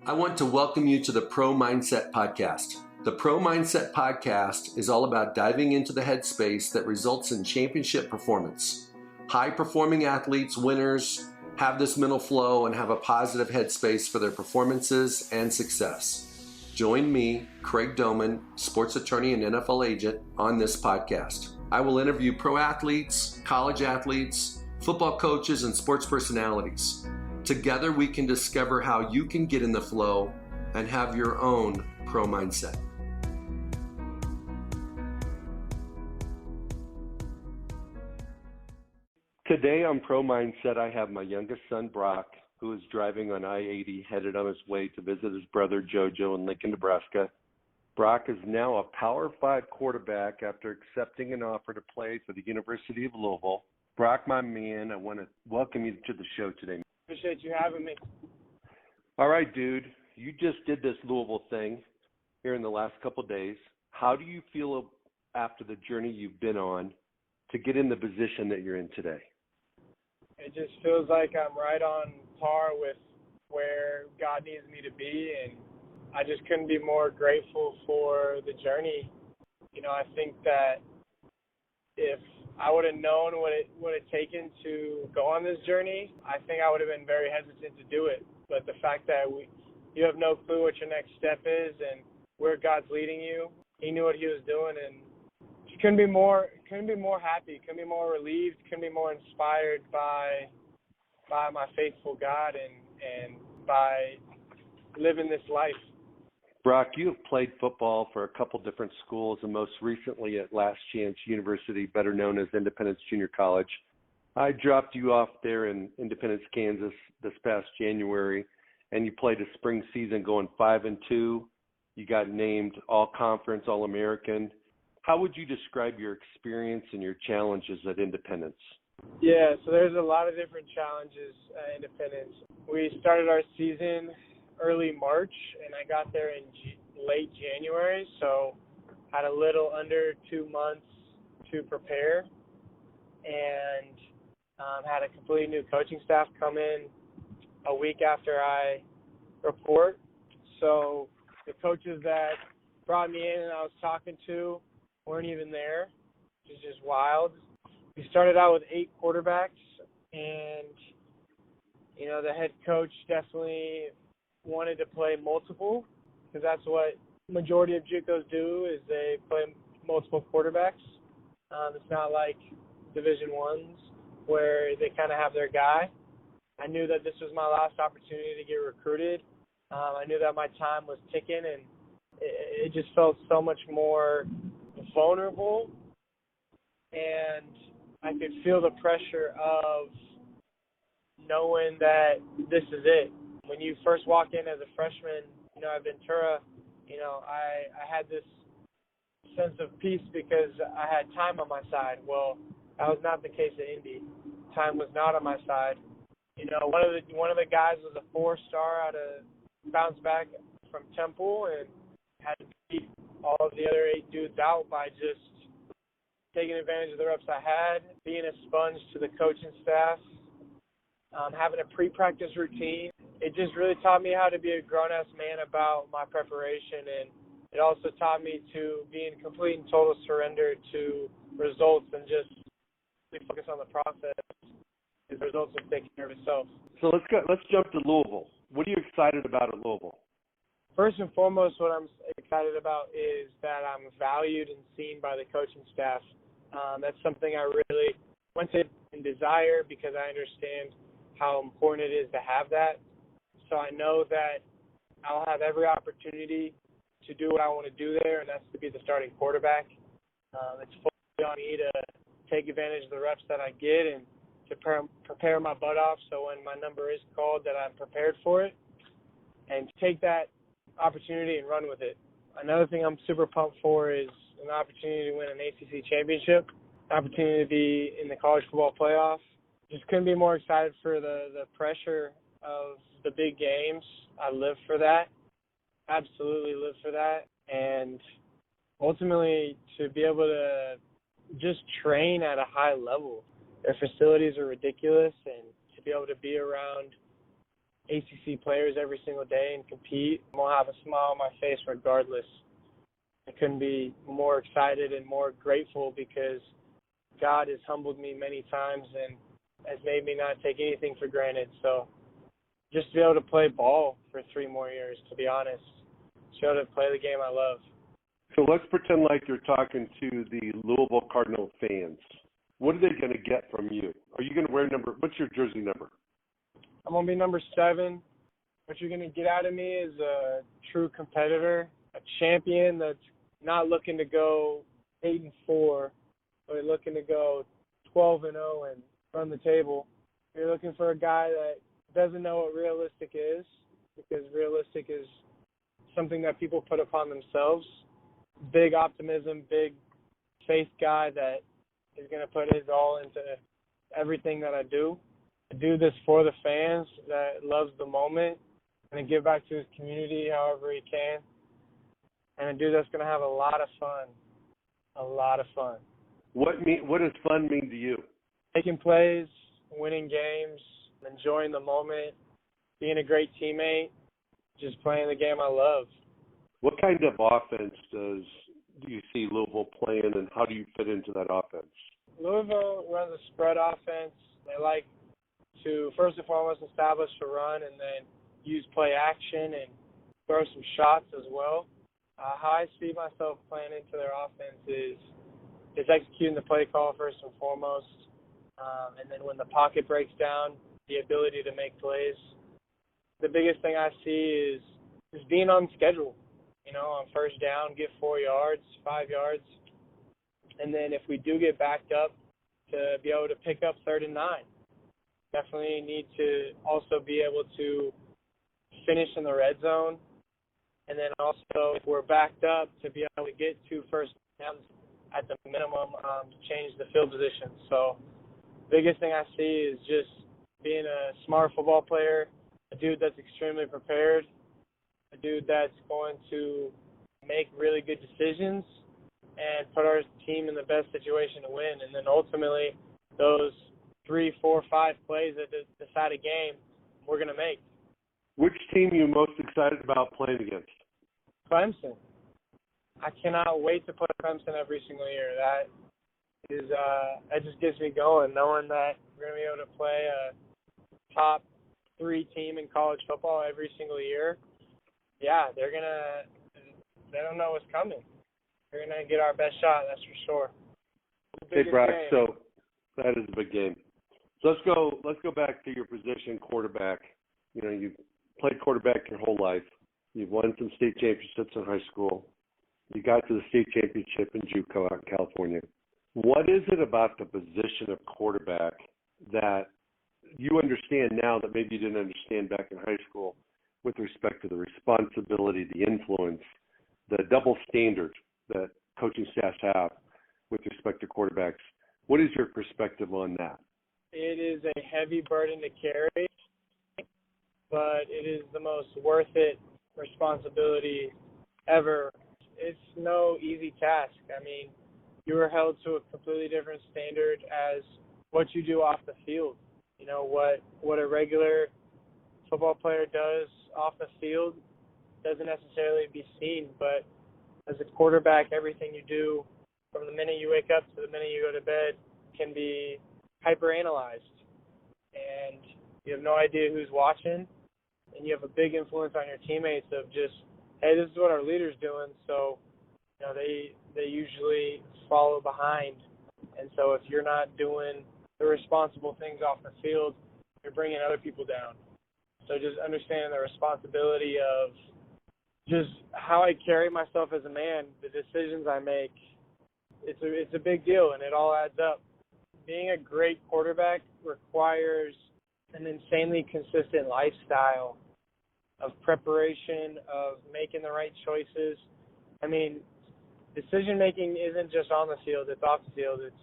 I want to welcome you to the Pro Mindset Podcast. The Pro Mindset Podcast is all about diving into the headspace that results in championship performance. High-performing athletes, winners, have this mental flow and have a positive headspace for their performances and success. Join me, Craig Domann, sports attorney and NFL agent, on this podcast. I will interview pro athletes, college athletes, football coaches, and sports personalities. Together, we can discover how you can get in the flow and have your own pro mindset. Today on Pro Mindset, I have my youngest son, Brock, who is driving on I-80, headed on his way to visit his brother, JoJo, in Lincoln, Nebraska. Brock is now a Power 5 quarterback after accepting an offer to play for the University of Louisville. Brock, my man, I want to welcome you to the show today. Appreciate you having me. All right, dude. You just did this Louisville thing here in the last couple of days. How do you feel after the journey you've been on to get in the position that you're in today? It just feels like I'm right on par with where God needs me to be, and I just couldn't be more grateful for the journey. You know, I think that if I would have known what it would have taken to go on this journey, I think I would have been very hesitant to do it. But the fact that you have no clue what your next step is and where God's leading you, He knew what He was doing, and you couldn't be more happy, couldn't be more relieved, couldn't be more inspired by my faithful God and by living this life. Brock, you have played football for a couple different schools and most recently at Last Chance University, better known as Independence Junior College. I dropped you off there in Independence, Kansas this past January, and you played a spring season going 5-2. You got named All-Conference, All-American. How would you describe your experience and your challenges at Independence? Yeah, so there's a lot of different challenges at Independence. We started our season early March, and I got there in late January, so had a little under 2 months to prepare, and had a completely new coaching staff come in a week after I report. So the coaches that brought me in and I was talking to weren't even there, which is just wild. We started out with 8 quarterbacks, and, you know, the head coach definitely wanted to play multiple, because that's what majority of JUCOs do, is they play multiple quarterbacks. It's not like Division I's where they kind of have their guy. I knew that this was my last opportunity to get recruited. I knew that my time was ticking, and it just felt so much more vulnerable, and I could feel the pressure of knowing that this is it. When you first walk in as a freshman, you know, at Ventura, you know, I had this sense of peace because I had time on my side. Well, that was not the case at Indy. Time was not on my side. You know, one of the guys was a 4-star out of bounce back from Temple and had to beat all of the other 8 dudes out by just taking advantage of the reps I had, being a sponge to the coaching staff, having a pre-practice routine. It just really taught me how to be a grown-ass man about my preparation, and it also taught me to be in complete and total surrender to results and just focus on the process. The results will take care of itself. So let's jump to Louisville. What are you excited about at Louisville? First and foremost, what I'm excited about is that I'm valued and seen by the coaching staff. That's something I really want to desire, because I understand how important it is to have that. So I know that I'll have every opportunity to do what I want to do there, and that's to be the starting quarterback. It's fully on me to take advantage of the reps that I get and to prepare my butt off so when my number is called that I'm prepared for it, and take that opportunity and run with it. Another thing I'm super pumped for is an opportunity to win an ACC championship, an opportunity to be in the college football playoff. Just couldn't be more excited for the pressure of the big games. I live for that. Absolutely live for that. And ultimately to be able to just train at a high level. Their facilities are ridiculous, and to be able to be around ACC players every single day and compete. I'll have a smile on my face regardless. I couldn't be more excited and more grateful because God has humbled me many times and has made me not take anything for granted. So just to be able to play ball for 3 more years, to be honest, just be able to play the game I love. So let's pretend like you're talking to the Louisville Cardinal fans. What are they going to get from you? Are you going to wear what's your jersey number? I'm going to be number 7. What you're going to get out of me is a true competitor, a champion that's not looking to go 8-4, but looking to go 12-0 and run the table. You're looking for a guy that doesn't know what realistic is, because realistic is something that people put upon themselves. Big optimism, big faith guy that is going to put his all into everything that I do. I do this for the fans that loves the moment and then give back to his community however he can. And a dude that's going to have a lot of fun. A lot of fun. What does fun mean to you? Making plays, winning games, enjoying the moment, being a great teammate, just playing the game I love. What kind of offense do you see Louisville playing, and how do you fit into that offense? Louisville runs a spread offense. They like to, first and foremost, establish a run and then use play action and throw some shots as well. How I see myself playing into their offense is executing the play call first and foremost, and then when the pocket breaks down, the ability to make plays. The biggest thing I see is just being on schedule. You know, on first down, get 4 yards, 5 yards, and then if we do get backed up, to be able to pick up 3rd and 9. Definitely need to also be able to finish in the red zone. And then also, if we're backed up, to be able to get 2 first downs at the minimum to change the field position. So biggest thing I see is just being a smart football player, a dude that's extremely prepared, a dude that's going to make really good decisions and put our team in the best situation to win. And then ultimately, those 3, 4, 5 plays that decide a game, we're going to make. Which team are you most excited about playing against? Clemson. I cannot wait to play Clemson every single year. That just gets me going, knowing that we're going to be able to play a top 3 team in college football every single year. Yeah, they don't know what's coming. We're going to get our best shot, that's for sure. Hey, Brock, so that is a big game. So let's go back to your position, quarterback. You know, you've played quarterback your whole life. You've won some state championships in high school. You got to the state championship in Juco out in California. What is it about the position of quarterback that you understand now that maybe you didn't understand back in high school with respect to the responsibility, the influence, the double standard that coaching staffs have with respect to quarterbacks? What is your perspective on that? It is a heavy burden to carry, but it is the most worth it responsibility ever. It's no easy task. I mean, you are held to a completely different standard as what you do off the field. You know, what a regular football player does off the field doesn't necessarily be seen, but as a quarterback, everything you do from the minute you wake up to the minute you go to bed can be hyper-analyzed, and you have no idea who's watching, and you have a big influence on your teammates of just, hey, this is what our leader's doing, so you know they usually follow behind. And so if you're not doing the responsible things off the field, you're bringing other people down. So just understanding the responsibility of just how I carry myself as a man, the decisions I make, it's a big deal, and it all adds up. Being a great quarterback requires an insanely consistent lifestyle of preparation, of making the right choices. I mean, decision-making isn't just on the field, it's off the field. It's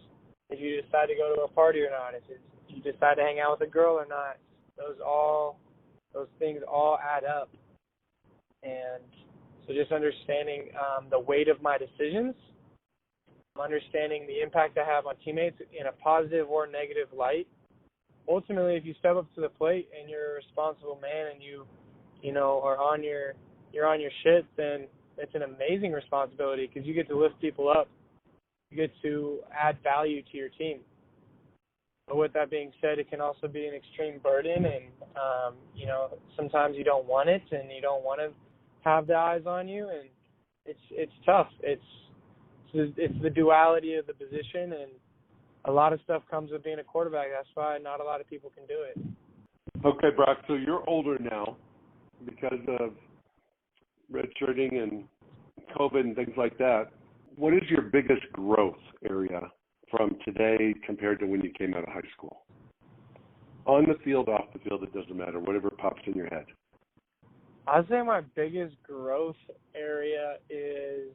if you decide to go to a party or not, if you decide to hang out with a girl or not. Those things all add up. And so just understanding the weight of my decisions, understanding the impact I have on teammates in a positive or negative light, ultimately, if you step up to the plate and you're a responsible man and you know, you're on your shit, then it's an amazing responsibility because you get to lift people up. You get to add value to your team. But with that being said, it can also be an extreme burden, and you know, sometimes you don't want it, and you don't want to have the eyes on you, and it's tough. It's the duality of the position, and a lot of stuff comes with being a quarterback. That's why not a lot of people can do it. Okay, Brock. So you're older now because of redshirting and COVID and things like that. What is your biggest growth area from today compared to when you came out of high school? On the field, off the field, it doesn't matter. Whatever pops in your head. I'd say my biggest growth area is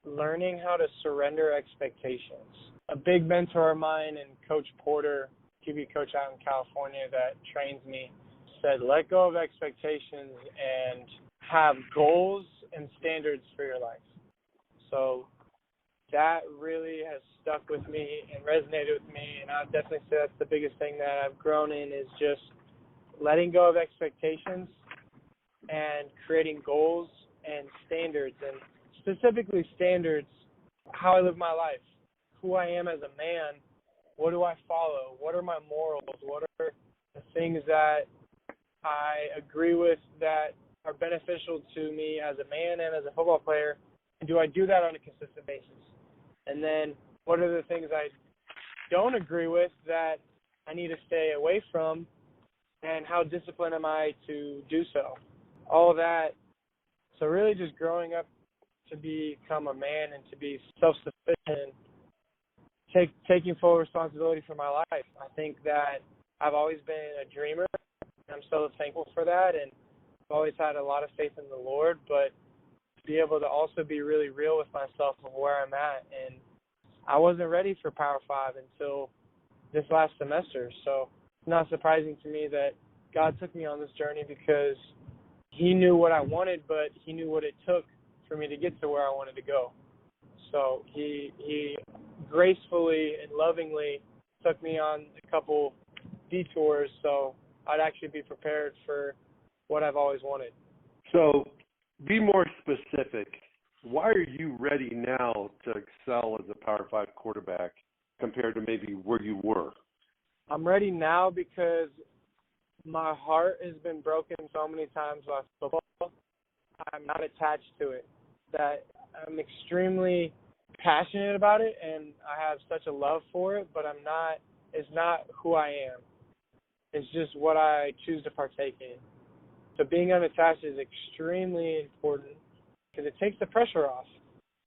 learning how to surrender expectations. A big mentor of mine and Coach Porter, QB coach out in California that trains me, said, let go of expectations and have goals and standards for your life. So that really has stuck with me and resonated with me, and I would definitely say that's the biggest thing that I've grown in is just letting go of expectations and creating goals and standards, and specifically standards, how I live my life, who I am as a man, what do I follow, what are my morals, what are the things that I agree with that are beneficial to me as a man and as a football player, and do I do that on a consistent basis? And then what are the things I don't agree with that I need to stay away from, and how disciplined am I to do so? All that. So really just growing up to become a man and to be self-sufficient, taking full responsibility for my life. I think that I've always been a dreamer, and I'm so thankful for that, and I've always had a lot of faith in the Lord, but to be able to also be really real with myself of where I'm at. And I wasn't ready for Power 5 until this last semester, so it's not surprising to me that God took me on this journey because He knew what I wanted, but He knew what it took for me to get to where I wanted to go. So He gracefully and lovingly took me on a couple detours so I'd actually be prepared for what I've always wanted. So be more specific. Why are you ready now to excel as a Power 5 quarterback compared to maybe where you were? I'm ready now because my heart has been broken so many times by football. I'm not attached to it. That I'm extremely passionate about it, and I have such a love for it, but it's not who I am. It's just what I choose to partake in. So being unattached is extremely important because it takes the pressure off.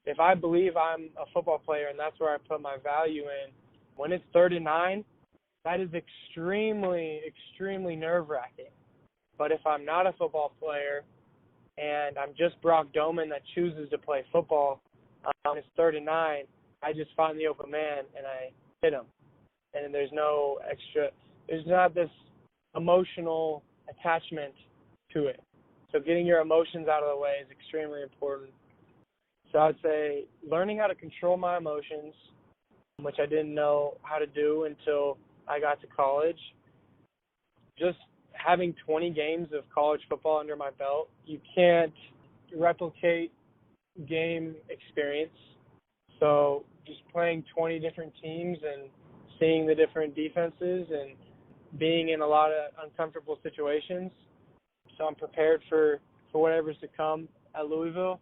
If I believe I'm a football player and that's where I put my value in, when it's 3rd and 9, that is extremely, extremely nerve-wracking. But if I'm not a football player and I'm just Brock Domann that chooses to play football, it's 3rd and 9, I just find the open man and I hit him. And there's not this emotional attachment to it. So getting your emotions out of the way is extremely important. So I would say learning how to control my emotions, which I didn't know how to do until I got to college. Just having 20 games of college football under my belt, you can't replicate game experience. So just playing 20 different teams and seeing the different defenses and being in a lot of uncomfortable situations. So I'm prepared for whatever's to come at Louisville.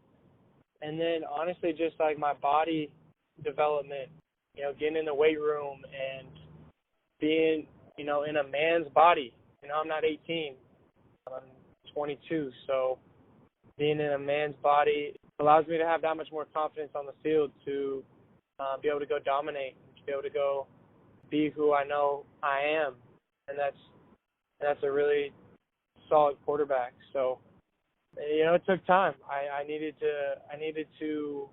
And then honestly, just like my body development, getting in the weight room and being, in a man's body. I'm not 18. I'm 22. So being in a man's body allows me to have that much more confidence on the field to be able to go dominate, to be able to go be who I know I am. And that's a really solid quarterback. So, it took time. I needed to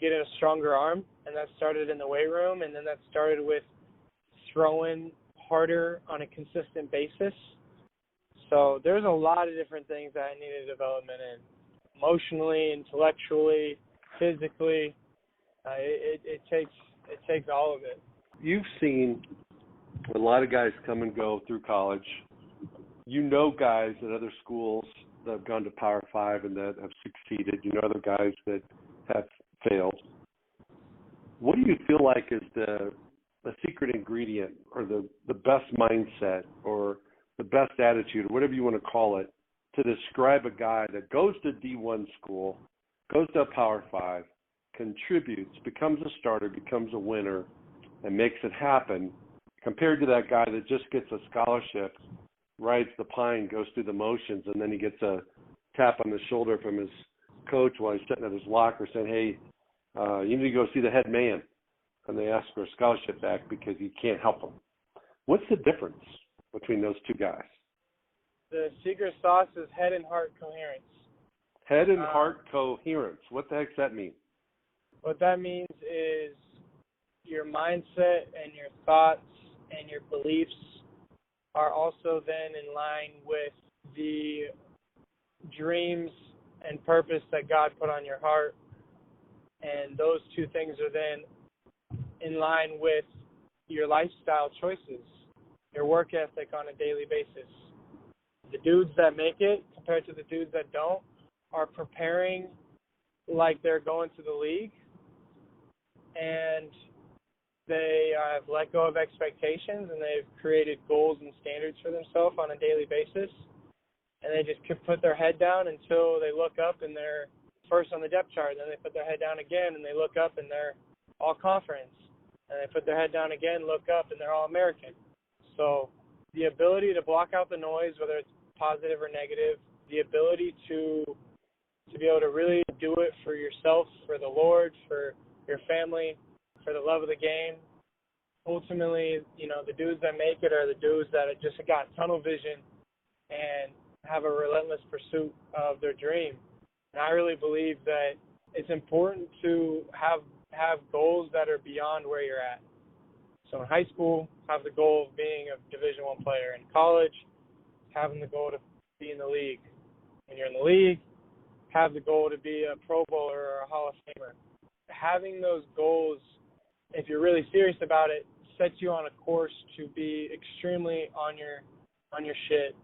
get a stronger arm, and that started in the weight room, and then that started with throwing harder on a consistent basis. So there's a lot of different things that I needed development in, emotionally, intellectually, physically. It takes all of it. You've seen A lot of guys come and go through college. You know guys at other schools that have gone to Power 5 and that have succeeded. You know other guys that have failed. What do you feel like is the secret ingredient or the best mindset or the best attitude, or whatever you want to call it, to describe a guy that goes to D1 school, goes to Power 5, contributes, becomes a starter, becomes a winner, and makes it happen, compared to that guy that just gets a scholarship, rides the pine, goes through the motions, and then he gets a tap on the shoulder from his coach while he's sitting at his locker saying, hey, you need to go see the head man. And they ask for a scholarship back because he can't help them. What's the difference between those two guys? The secret sauce is head and heart coherence. Head and heart coherence. What the heck does that mean? What that means is your mindset and your thoughts and your beliefs are also then in line with the dreams and purpose that God put on your heart. And those two things are then in line with your lifestyle choices, your work ethic on a daily basis. The dudes that make it compared to the dudes that don't are preparing like they're going to the league, and they have let go of expectations, and they've created goals and standards for themselves on a daily basis, and they just put their head down until they look up and they're first on the depth chart. Then they put their head down again and they look up and they're all conference. And they put their head down again, look up, and they're all American. So the ability to block out the noise, whether it's positive or negative, the ability to be able to really do it for yourself, for the Lord, for your family, for the love of the game. Ultimately, you know, the dudes that make it are the dudes that just got tunnel vision and have a relentless pursuit of their dream. And I really believe that it's important to have goals that are beyond where you're at. So in high school, have the goal of being a Division I player. In college, having the goal to be in the league. When you're in the league, have the goal to be a Pro Bowler or a Hall of Famer. Having those goals, if you're really serious about it, sets you on a course to be extremely on your shit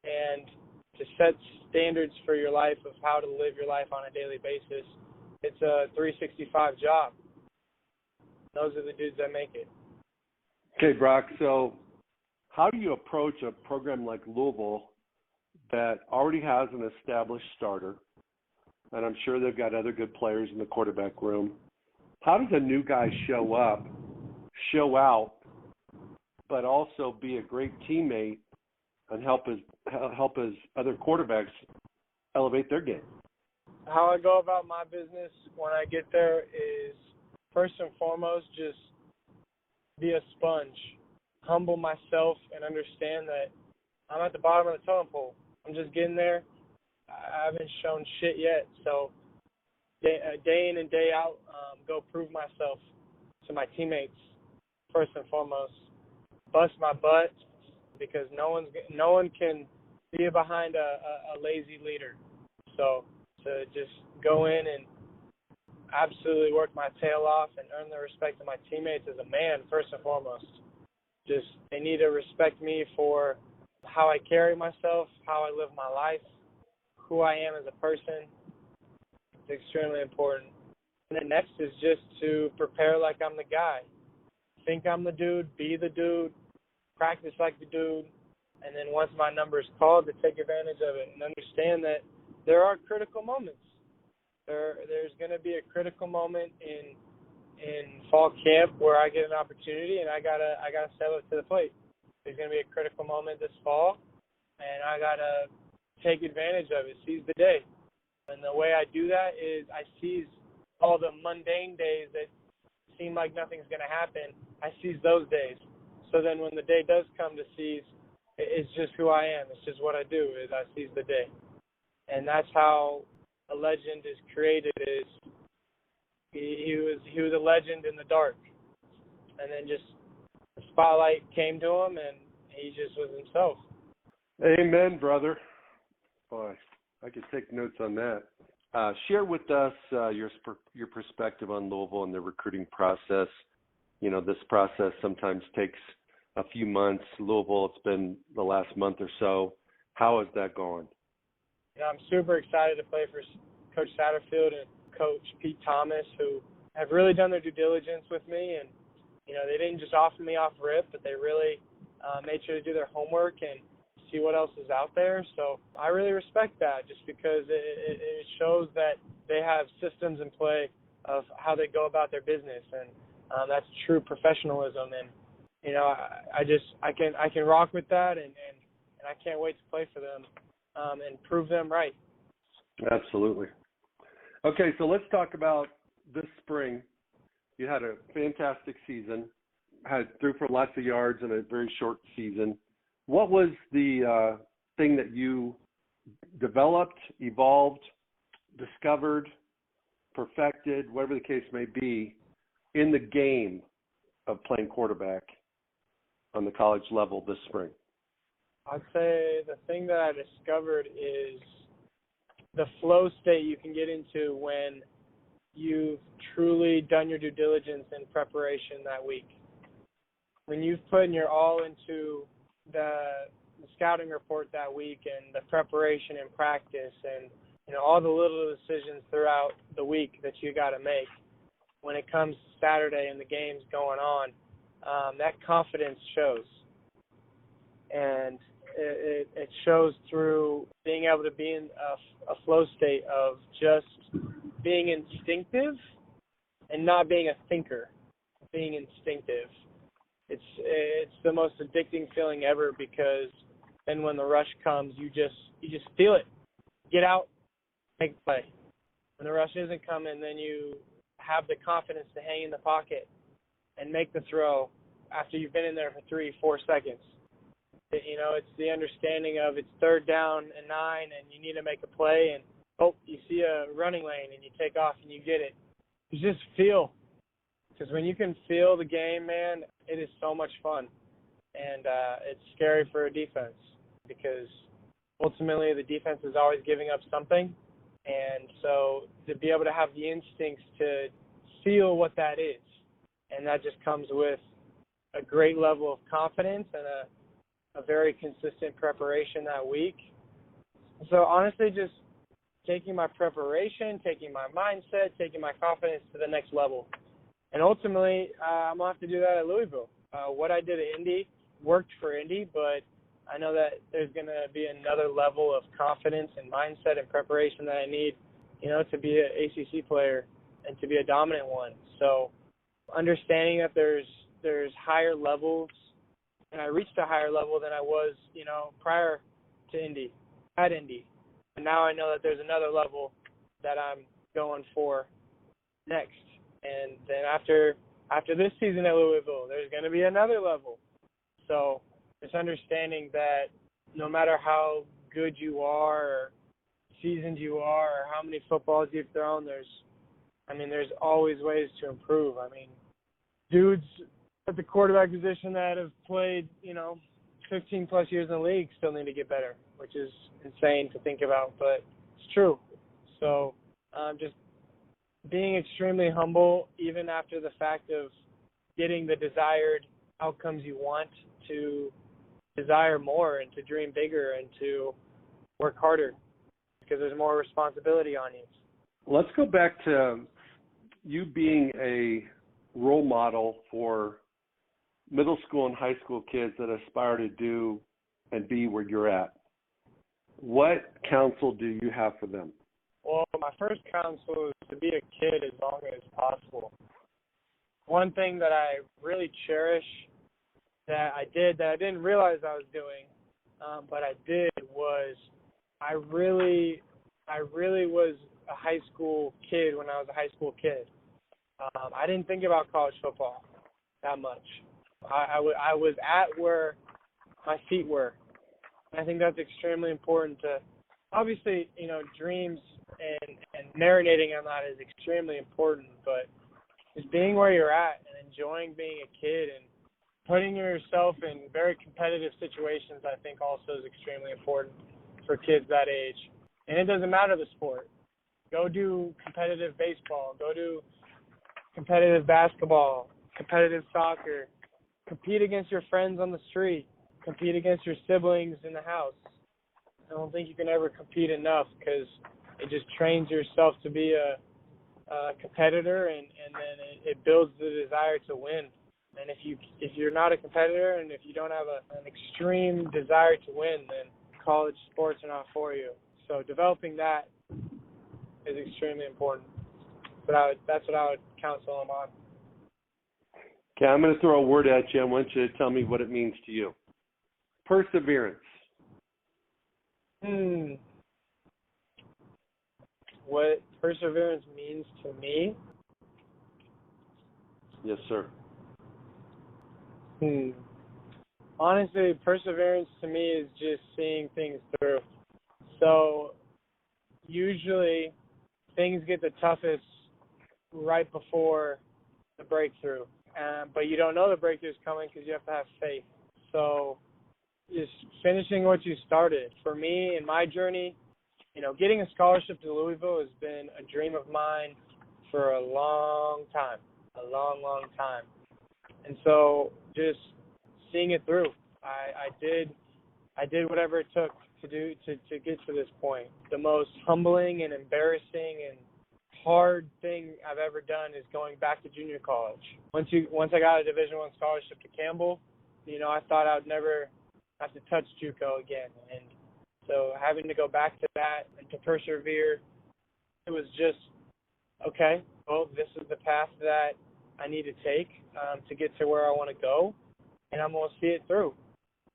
and to set standards for your life of how to live your life on a daily basis. It's a 365 job. Those are the dudes that make it. Okay, Brock, so how do you approach a program like Louisville that already has an established starter, and I'm sure they've got other good players in the quarterback room? How does a new guy show up, show out, but also be a great teammate and help his other quarterbacks elevate their game? How I go about my business when I get there is, first and foremost, just be a sponge. Humble myself and understand that I'm at the bottom of the totem pole. I'm just getting there. I haven't shown shit yet. So day in and day out, go prove myself to my teammates, first and foremost. Bust my butt, because no one can be behind a lazy leader. So to just go in and absolutely work my tail off and earn the respect of my teammates as a man, first and foremost. Just, they need to respect me for how I carry myself, how I live my life, who I am as a person. It's extremely important. And then next is just to prepare like I'm the guy. Think I'm the dude, be the dude, practice like the dude, and then once my number is called, to take advantage of it and understand that there are critical moments. There's going to be a critical moment in fall camp where I get an opportunity and I gotta step up to the plate. There's going to be a critical moment this fall, and I gotta take advantage of it, seize the day. And the way I do that is I seize all the mundane days that seem like nothing's going to happen. I seize those days. So then when the day does come to seize, it's just who I am. It's just what I do, is I seize the day. And that's how a legend is created. Is he was a legend in the dark, and then just the spotlight came to him, and he just was himself. Amen, brother. Boy, I could take notes on that. Share with us your perspective on Louisville and the recruiting process. You know, this process sometimes takes a few months. Louisville, it's been the last month or so. How is that going? Yeah, I'm super excited to play for Coach Satterfield and Coach Pete Thomas, who have really done their due diligence with me. And, they didn't just offer me off rip, but they really made sure to do their homework and see what else is out there. So I really respect that, just because it shows that they have systems in play of how they go about their business, and that's true professionalism. And I can rock with that, and I can't wait to play for them and prove them right. Absolutely. Okay, so let's talk about this spring. You had a fantastic season, threw for lots of yards in a very short season. What was the thing that you developed, evolved, discovered, perfected, whatever the case may be, in the game of playing quarterback on the college level this spring? I'd say the thing that I discovered is the flow state you can get into when you've truly done your due diligence in preparation that week. When you've put your all into the scouting report that week and the preparation and practice and all the little decisions throughout the week that you got to make, when it comes to Saturday and the game's going on, that confidence shows. And it shows through being able to be in a flow state of just being instinctive and not being a thinker, being instinctive. It's the most addicting feeling ever, because then when the rush comes, you just feel it. Get out, make a play. When the rush isn't coming, then you have the confidence to hang in the pocket and make the throw after you've been in there for 3-4 seconds. It's the understanding of it's 3rd down and 9 and you need to make a play, and you see a running lane and you take off and you get it. You just feel. Because when you can feel the game, man, it is so much fun. And it's scary for a defense, because ultimately the defense is always giving up something. And so to be able to have the instincts to feel what that is, and that just comes with a great level of confidence and a very consistent preparation that week. So honestly, just taking my preparation, taking my mindset, taking my confidence to the next level. And ultimately, I'm going to have to do that at Louisville. What I did at Indy worked for Indy, but I know that there's going to be another level of confidence and mindset and preparation that I need, to be an ACC player and to be a dominant one. So understanding that there's higher levels, and I reached a higher level than I was, prior to Indy, at Indy. And now I know that there's another level that I'm going for next. And then after this season at Louisville, there's going to be another level. So it's understanding that no matter how good you are or seasoned you are or how many footballs you've thrown, there's always ways to improve. Dudes at the quarterback position that have played, 15 plus years in the league still need to get better, which is insane to think about, but it's true. So just being extremely humble, even after the fact of getting the desired outcomes you want, to desire more and to dream bigger and to work harder, because there's more responsibility on you. Let's go back to you being a role model for middle school and high school kids that aspire to do and be where you're at. What counsel do you have for them? Well, my first counsel is to be a kid as long as possible. One thing that I really cherish that I didn't realize I was doing, but I did, was I really was a high school kid when I was a high school kid. I didn't think about college football that much. I was at where my feet were. And I think that's extremely important to, obviously, dreams and marinating on that is extremely important, but just being where you're at and enjoying being a kid and putting yourself in very competitive situations, I think also is extremely important for kids that age. And it doesn't matter the sport. Go do competitive baseball. Go do competitive basketball, competitive soccer. compete against your friends on the street, compete against your siblings in the house. I don't think you can ever compete enough because it just trains yourself to be a competitor, and then it builds the desire to win. And if you're not a competitor and if you don't have an extreme desire to win, then college sports are not for you. So developing that is extremely important. But that's what I would counsel them on. Okay, I'm going to throw a word at you. I want you to tell me what it means to you. Perseverance. What perseverance means to me? Yes, sir. Honestly, perseverance to me is just seeing things through. So usually things get the toughest right before the breakthrough. But you don't know the breakthrough is coming because you have to have faith. So just finishing what you started. For me, in my journey, getting a scholarship to Louisville has been a dream of mine for a long time, long time. And so just seeing it through. I did whatever it took to get to this point. The most humbling and embarrassing and hard thing I've ever done is going back to junior college. Once I got a Division I scholarship to Campbell, I thought I would never have to touch JUCO again. And so having to go back to that and to persevere, it was just, okay, well, this is the path that I need to take to get to where I want to go, and I'm going to see it through.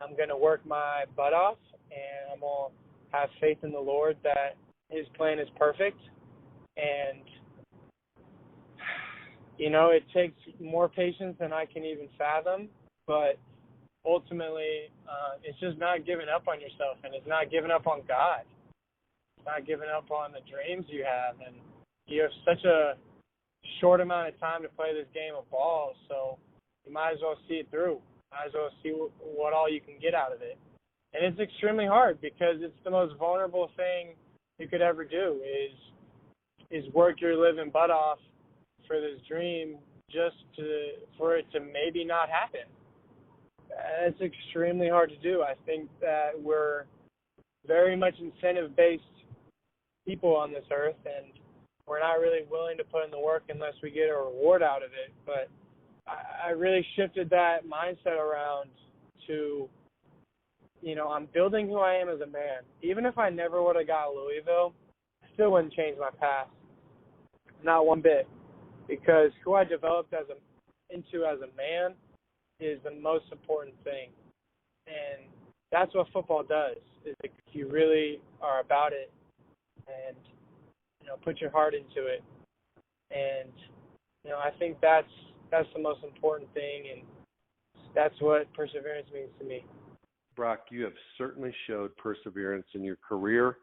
I'm going to work my butt off, and I'm going to have faith in the Lord that his plan is perfect. And, it takes more patience than I can even fathom, but ultimately, it's just not giving up on yourself, and it's not giving up on God. It's not giving up on the dreams you have, and you have such a short amount of time to play this game of ball, so you might as well see it through. Might as well see what all you can get out of it. And it's extremely hard because it's the most vulnerable thing you could ever do is work your living butt off for this dream just for it to maybe not happen. It's extremely hard to do. I think that we're very much incentive-based people on this earth, and we're not really willing to put in the work unless we get a reward out of it. But I really shifted that mindset around to, I'm building who I am as a man. Even if I never would have got Louisville, I still wouldn't change my path. Not one bit. Because who I developed into as a man is the most important thing. And that's what football does, is if you really are about it and, put your heart into it. And, I think that's the most important thing, and that's what perseverance means to me. Brock, you have certainly showed perseverance in your career.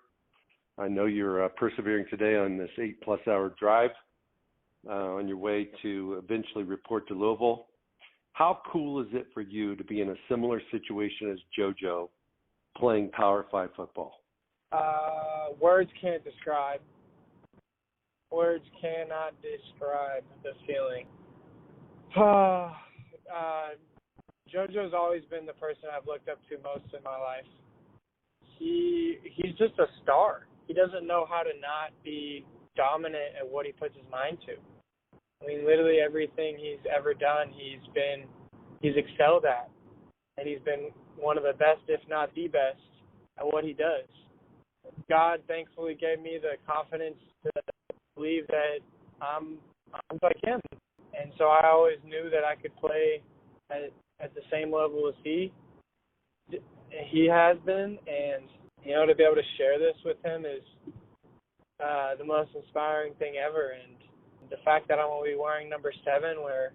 I know you're persevering today on this 8+ hour drive on your way to eventually report to Louisville. How cool is it for you to be in a similar situation as JoJo playing Power 5 football? Words can't describe. Words cannot describe the feeling. JoJo's always been the person I've looked up to most in my life. He's just a star. He doesn't know how to not be dominant at what he puts his mind to. I mean, literally everything he's ever done, he's excelled at. And he's been one of the best, if not the best, at what he does. God thankfully gave me the confidence to believe that I'm like him. And so I always knew that I could play at the same level as he has been. And, to be able to share this with him is the most inspiring thing ever. And the fact that I'm going to be wearing number 7, where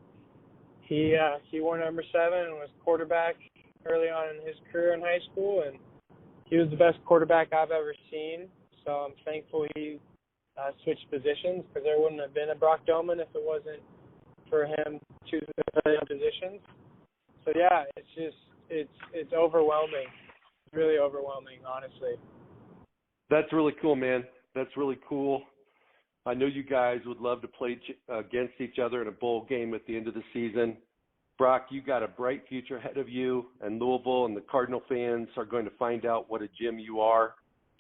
he wore number 7 and was quarterback early on in his career in high school, and he was the best quarterback I've ever seen. So I'm thankful he switched positions, because there wouldn't have been a Brock Domann if it wasn't for him choosing positions. So yeah, it's overwhelming. It's really overwhelming, honestly. That's really cool, man. That's really cool. I know you guys would love to play against each other in a bowl game at the end of the season. Brock, you got a bright future ahead of you, and Louisville and the Cardinal fans are going to find out what a gem you are.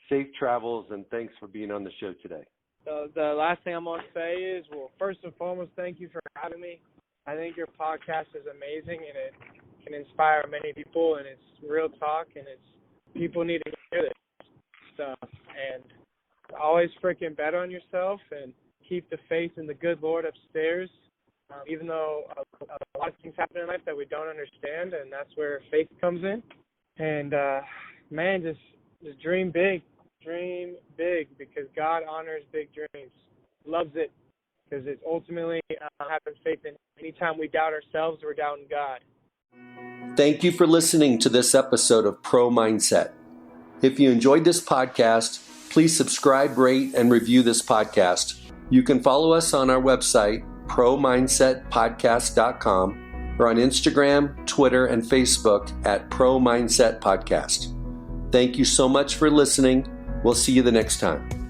Safe travels, and thanks for being on the show today. The last thing I'm going to say is, well, first and foremost, thank you for having me. I think your podcast is amazing, and it can inspire many people, and it's real talk, and people need to hear this stuff. And always freaking bet on yourself and keep the faith in the good Lord upstairs, even though a lot of things happen in life that we don't understand, and that's where faith comes in. And, man, just dream big. Dream big, because God honors big dreams, loves it, because it's ultimately having faith in. Anytime we doubt ourselves, we're doubting God. Thank you for listening to this episode of Pro Mindset. If you enjoyed this podcast, please subscribe, rate, and review this podcast. You can follow us on our website, promindsetpodcast.com, or on Instagram, Twitter, and Facebook at Pro Mindset Podcast. Thank you so much for listening. We'll see you the next time.